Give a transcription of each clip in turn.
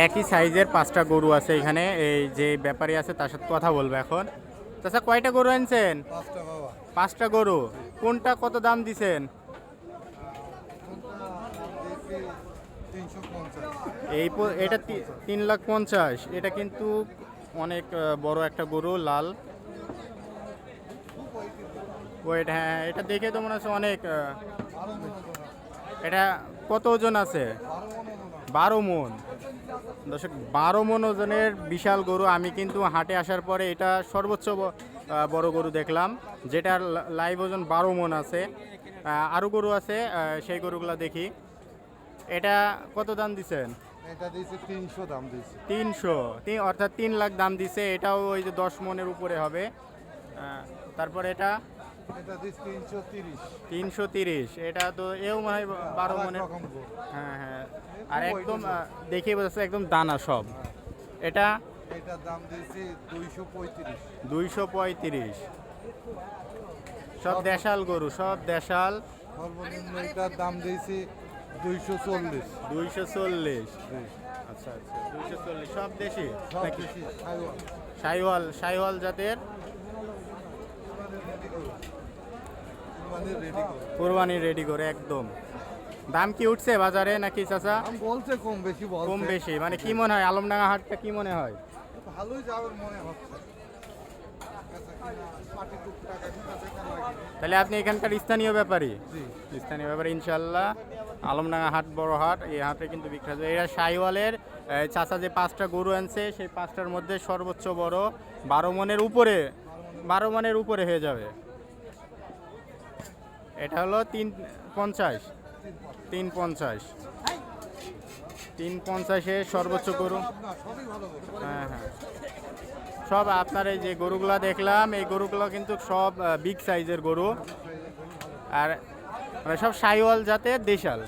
একই সাইজের 5টা গরু আছে এখানে। এই যে ব্যাপারী আছে তার সাথে কথা বলবো এখন। চাচা কয়টা গরু আনছেন? 5টা বাবা। 5টা গরু। কোনটা কত দাম দিছেন? কোনটা দিয়েছি 350। এটা 3,50,000। এটা কিন্তু অনেক বড় একটা গরু, লাল। ওয়েট, হ্যাঁ এটা দেখে তো মনে হচ্ছে অনেক। 12 মন ওজন আছে। এটা কত ওজন আছে? 12 মন ওজন 12 মন। আছে। দর্শক 12 মন ওজনের বিশাল গরু। আমি কিন্তু হাটে আসার পরে এটা সর্বোচ্চ বড় গরু দেখলাম, যেটার লাইভ ওজন 12 মন আছে। আরও গরু আছে, সেই গরুগুলো দেখি। এটা কত দাম দিছেন? এটা দিয়েছি 300 দাম দিয়েছি। 300, অর্থাৎ 3 লাখ দাম দিছে। এটাও ওই যে 10 মনের উপরে হবে। তারপর এটা এটা দিয়েছি 330। 330। এটা তো এও মনে হয় 12 মনের। রকম গরু। হ্যাঁ হ্যাঁ, আর একদম দেখে বোঝা একদম দানা সব। এটা এটার দাম দিয়েছি 235। 235। সব দেশাল গরু, সব দেশাল। সর্বনিম্ন এটার দাম দিয়েছি 240। 240। আচ্ছা আচ্ছা, 240 সব দেশি সব নাকি? বেশি সাইওয়াল। শাহিওয়াল, শাহিওয়াল জাতের রেডি করো। কোরবানি রেডি করে একদম। দাম কি উঠছে বাজারে নাকি চাচা? দাম বলছে কম বেশি বলছে। কম বেশি মানে কি মনে হয় আলমডাঙ্গা হাটটা কি মনে হয়? ভালোই যাবে মনে হচ্ছে। পাটি টুকটাক এখন আছে কেন লাগে? তাহলে আপনি এখানকার স্থানীয় ব্যাপারী? জি। স্থানীয় ব্যাপারী ইনশাল্লাহ। আলমডাঙ্গা হাট বড় হাট, এই হাটে কিন্তু বিখ্যাত। এরা শাহিওয়ালের চাচা যে 5টা গরু আনছে সেই 5টার মধ্যে সর্বোচ্চ বড় 12 মনের উপরে, 12 মনের উপরে হয়ে যাবে। এটা হলো 350। 350, 350-এ সর্বোচ্চ গরু। না সবই ভালো গরু। হ্যাঁ হ্যাঁ, সব আপনার এই যে গরুগুলা দেখলাম, এই গরুগুলো কিন্তু সব বিগ সাইজের গরু। আর মানে সব শাহিওয়াল জাতের দেশাল।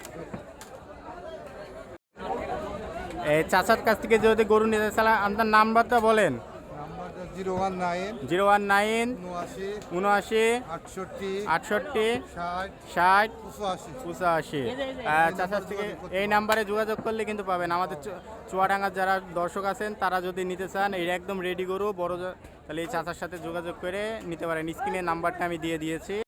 এই চাচার কাছ থেকে যদি গরু নিতে চান আপনার নাম্বারটা বলেন। নাম্বারটা 019 019 79 79 68 68 60 60 85। 85। চাচার থেকে এই নাম্বারে যোগাযোগ করলে কিন্তু পাবেন। আমাদের চুয়াডাঙ্গার যারা দর্শক আছেন তারা যদি নিতে চান, এই একদম রেডি গরু বড়, তাহলে এই চাচার সাথে যোগাযোগ করে নিতে পারেন। স্ক্রিনে নাম্বারটা আমি দিয়ে দিয়েছি।